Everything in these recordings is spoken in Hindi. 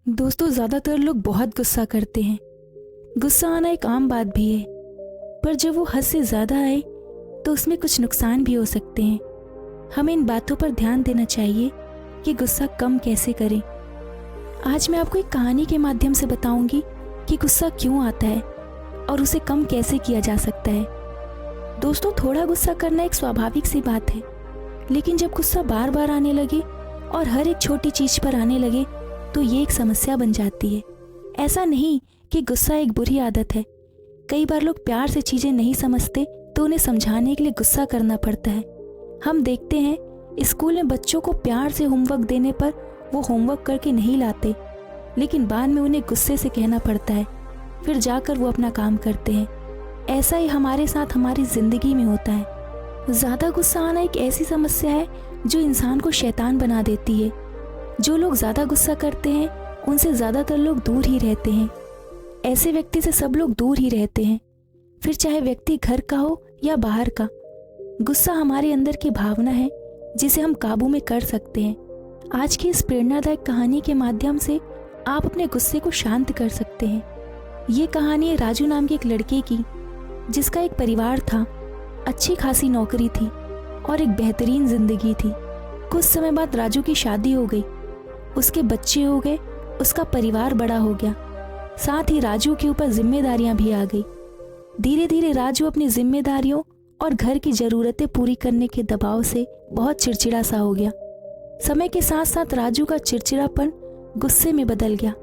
दोस्तों, ज़्यादातर लोग बहुत गुस्सा करते हैं। गुस्सा आना एक आम बात भी है, पर जब वो हद से ज़्यादा आए तो उसमें कुछ नुकसान भी हो सकते हैं। हमें इन बातों पर ध्यान देना चाहिए कि गुस्सा कम कैसे करें। आज मैं आपको एक कहानी के माध्यम से बताऊंगी कि गुस्सा क्यों आता है और उसे कम कैसे किया जा सकता है। दोस्तों, थोड़ा गुस्सा करना एक स्वाभाविक सी बात है, लेकिन जब गुस्सा बार बार आने लगे और हर एक छोटी चीज़ पर आने लगे तो ये एक समस्या बन जाती है। ऐसा नहीं कि गुस्सा एक बुरी आदत है। कई बार लोग प्यार से चीज़ें नहीं समझते तो उन्हें समझाने के लिए गुस्सा करना पड़ता है। हम देखते हैं स्कूल में बच्चों को प्यार से होमवर्क देने पर वो होमवर्क करके नहीं लाते, लेकिन बाद में उन्हें गुस्से से कहना पड़ता है, फिर जाकर वो अपना काम करते हैं। ऐसा ही हमारे साथ हमारी ज़िंदगी में होता है। ज़्यादा गुस्सा आना एक ऐसी समस्या है जो इंसान को शैतान बना देती है। जो लोग ज़्यादा गुस्सा करते हैं उनसे ज़्यादातर लोग दूर ही रहते हैं। ऐसे व्यक्ति से सब लोग दूर ही रहते हैं, फिर चाहे व्यक्ति घर का हो या बाहर का। गुस्सा हमारे अंदर की भावना है जिसे हम काबू में कर सकते हैं। आज की इस प्रेरणादायक कहानी के माध्यम से आप अपने गुस्से को शांत कर सकते हैं। ये कहानी है राजू नाम के एक लड़के की, जिसका एक परिवार था, अच्छी खासी नौकरी थी और एक बेहतरीन जिंदगी थी। कुछ समय बाद राजू की शादी हो गई, उसके बच्चे हो गए, उसका परिवार बड़ा हो गया। साथ ही राजू के ऊपर जिम्मेदारियां भी आ गई। धीरे धीरे राजू अपनी जिम्मेदारियों और घर की ज़रूरतें पूरी करने के दबाव से बहुत चिड़चिड़ा सा हो गया। समय के साथ साथ राजू का चिड़चिड़ापन गुस्से में बदल गया।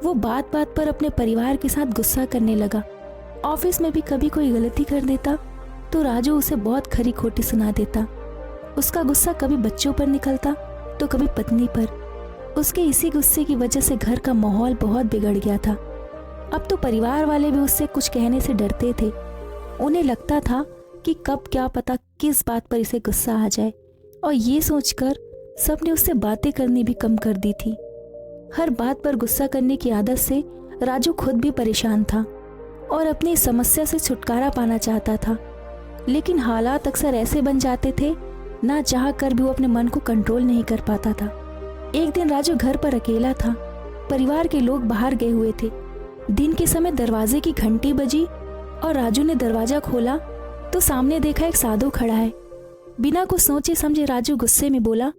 वो बात बात पर अपने परिवार के साथ गुस्सा करने लगा। ऑफिस में भी कभी कोई गलती कर देता तो राजू उसे बहुत खरी खोटी सुना देता। उसका गुस्सा कभी बच्चों पर निकलता तो कभी पत्नी पर। उसके इसी गुस्से की वजह से घर का माहौल बहुत बिगड़ गया था। अब तो परिवार वाले भी उससे कुछ कहने से डरते थे। उन्हें लगता था कि कब क्या पता किस बात पर इसे गुस्सा आ जाए, और ये सोचकर सबने उससे बातें करनी भी कम कर दी थी। हर बात पर गुस्सा करने की आदत से राजू खुद भी परेशान था और अपनी इस समस्या से छुटकारा पाना चाहता था, लेकिन हालात अक्सर ऐसे बन जाते थे, ना चाह कर भी वो अपने मन को कंट्रोल नहीं कर पाता था। एक दिन राजू घर पर अकेला था। परिवार के लोग बाहर गए हुए थे। दिन के समय दरवाजे की घंटी बजी और राजू ने दरवाजा खोला तो सामने देखा एक साधु खड़ा है। बिना कुछ सोचे समझे राजू गुस्से में बोला,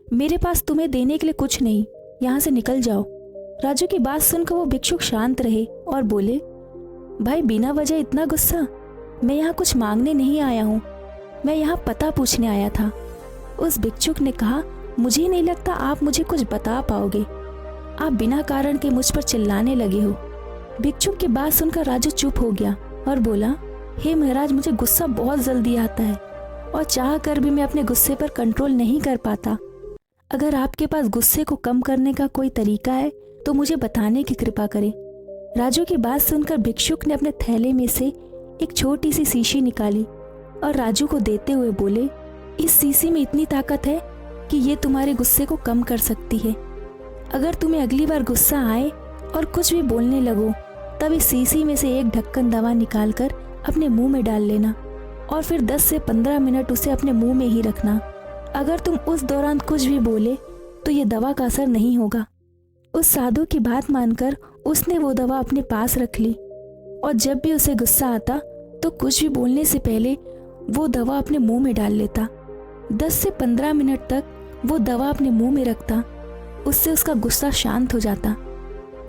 मेरे पास तुम्हें देने के लिए कुछ नहीं, यहाँ से निकल जाओ। राजू की बात सुनकर वो भिक्षुक शांत रहे और बोले, भाई बिना वजह इतना गुस्सा? मैं यहाँ कुछ मांगने नहीं आया हूँ, मैं यहाँ पता पूछने आया था। उस भिक्षुक ने कहा, मुझे नहीं लगता आप मुझे कुछ बता पाओगे। आप बिना कारण के मुझ पर चिल्लाने लगे हो। भिक्षुक की बात सुनकर राजू चुप हो गया और बोला, हे महाराज, मुझे गुस्सा बहुत जल्दी आता है और चाह कर भी मैं अपने गुस्से पर कंट्रोल नहीं कर पाता। अगर आपके पास गुस्से को कम करने का कोई तरीका है तो मुझे बताने की कृपा करें। राजू की बात सुनकर भिक्षुक ने अपने थैले में से एक छोटी सी शीशी निकाली और राजू को देते हुए बोले, इस शीशी में इतनी ताकत है कि ये तुम्हारे गुस्से को कम कर सकती है। अगर तुम्हें अगली बार गुस्सा आए और कुछ भी बोलने लगो, तब इस शीशी में से एक ढक्कन दवा निकालकर अपने मुंह में डाल लेना और फिर 10 से 15 मिनट उसे अपने मुंह में ही रखना। अगर तुम उस दौरान कुछ भी बोले तो ये दवा का असर नहीं होगा। उस साधु की बात मानकर उसने वो दवा अपने पास रख ली और जब भी उसे गुस्सा आता तो कुछ भी बोलने से पहले वो दवा अपने मुंह में डाल लेता। 10 से 15 मिनट तक वो दवा अपने मुंह में रखता, उससे उसका गुस्सा शांत हो जाता।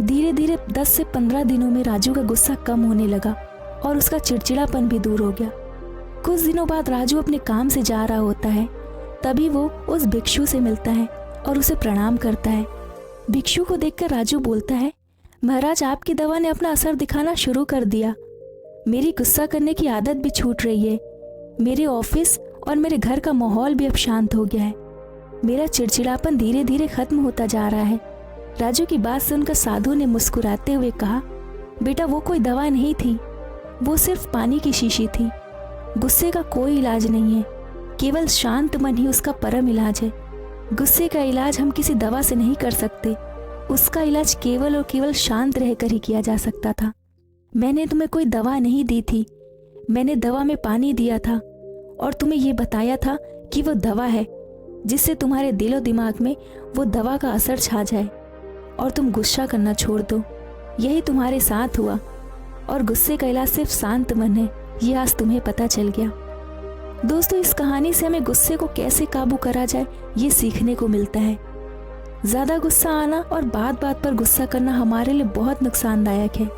धीरे धीरे 10 से 15 दिनों में राजू का गुस्सा कम होने लगा और उसका चिड़चिड़ापन भी दूर हो गया। कुछ दिनों बाद राजू अपने काम से जा रहा होता है, तभी वो उस भिक्षु से मिलता है और उसे प्रणाम करता है। भिक्षु को देखकर राजू बोलता है, महाराज, आपकी दवा ने अपना असर दिखाना शुरू कर दिया। मेरी गुस्सा करने की आदत भी छूट रही है। मेरे ऑफिस और मेरे घर का माहौल भी अब शांत हो गया है। मेरा चिड़चिड़ापन धीरे धीरे खत्म होता जा रहा है। राजू की बात सुनकर साधु ने मुस्कुराते हुए कहा, बेटा, वो कोई दवा नहीं थी, वो सिर्फ पानी की शीशी थी। गुस्से का कोई इलाज नहीं है, केवल शांत मन ही उसका परम इलाज है। गुस्से का इलाज हम किसी दवा से नहीं कर सकते, उसका इलाज केवल और केवल शांत रहकर ही किया जा सकता था। मैंने तुम्हें कोई दवा नहीं दी थी, मैंने दवा में पानी दिया था और तुम्हें ये बताया था कि वो दवा है, जिससे तुम्हारे दिलो दिमाग में वो दवा का असर छा जाए और तुम गुस्सा करना छोड़ दो। यही तुम्हारे साथ हुआ और गुस्से का इलाज सिर्फ शांत मन है, ये आज तुम्हें पता चल गया। दोस्तों, इस कहानी से हमें गुस्से को कैसे काबू करा जाए ये सीखने को मिलता है। ज़्यादा गुस्सा आना और बात बात पर गुस्सा करना हमारे लिए बहुत नुकसानदायक है।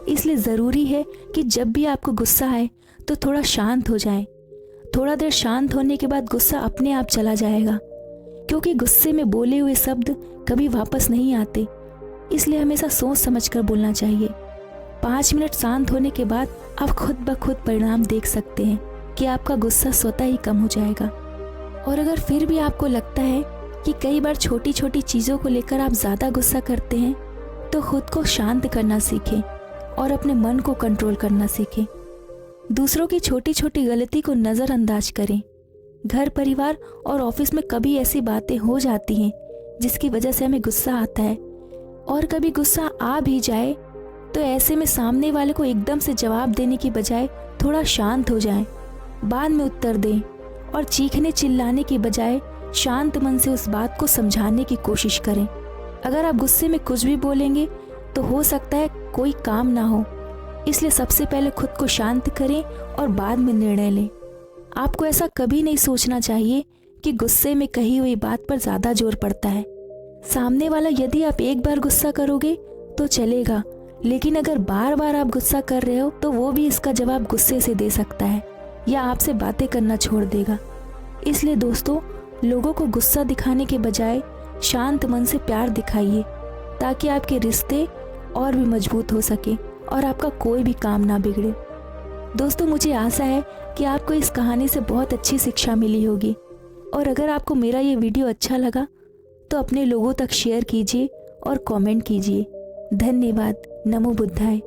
इसलिए ज़रूरी है कि जब भी आपको गुस्सा आए तो थोड़ा शांत हो जाएं। थोड़ा देर शांत होने के बाद गुस्सा अपने आप चला जाएगा, क्योंकि गुस्से में बोले हुए शब्द कभी वापस नहीं आते। इसलिए हमेशा सोच समझ कर बोलना चाहिए। 5 मिनट शांत होने के बाद आप खुद ब खुद परिणाम देख सकते हैं कि आपका गुस्सा स्वतः ही कम हो जाएगा। और अगर फिर भी आपको लगता है कि कई बार छोटी छोटी चीज़ों को लेकर आप ज़्यादा गुस्सा करते हैं, तो खुद को शांत करना सीखें और अपने मन को कंट्रोल करना सीखें। दूसरों की छोटी छोटी गलती को नज़रअंदाज करें। घर, परिवार और ऑफिस में कभी ऐसी बातें हो जाती हैं जिसकी वजह से हमें गुस्सा आता है, और कभी गुस्सा आ भी जाए तो ऐसे में सामने वाले को एकदम से जवाब देने की बजाय थोड़ा शांत हो जाएं, बाद में उत्तर दें और चीखने चिल्लाने की बजाय शांत मन से उस बात को समझाने की कोशिश करें। अगर आप गुस्से में कुछ भी बोलेंगे तो हो सकता है कोई काम ना हो। इसलिए सबसे पहले खुद को शांत करें और बाद में निर्णय लें। आपको ऐसा कभी नहीं सोचना चाहिए कि गुस्से में कही हुई बात पर ज़्यादा जोर पड़ता है। सामने वाला यदि आप एक बार गुस्सा करोगे तो चलेगा, लेकिन अगर बार बार आप गुस्सा कर रहे हो तो वो भी इसका जवाब गुस्से से दे सकता है या आपसे बातें करना छोड़ देगा। इसलिए दोस्तों, लोगों को गुस्सा दिखाने के बजाय शांत मन से प्यार दिखाइए, ताकि आपके रिश्ते और भी मजबूत हो सके और आपका कोई भी काम ना बिगड़े। दोस्तों, मुझे आशा है कि आपको इस कहानी से बहुत अच्छी शिक्षा मिली होगी, और अगर आपको मेरा ये वीडियो अच्छा लगा तो अपने लोगों तक शेयर कीजिए और कमेंट कीजिए। धन्यवाद। नमो बुद्धाय।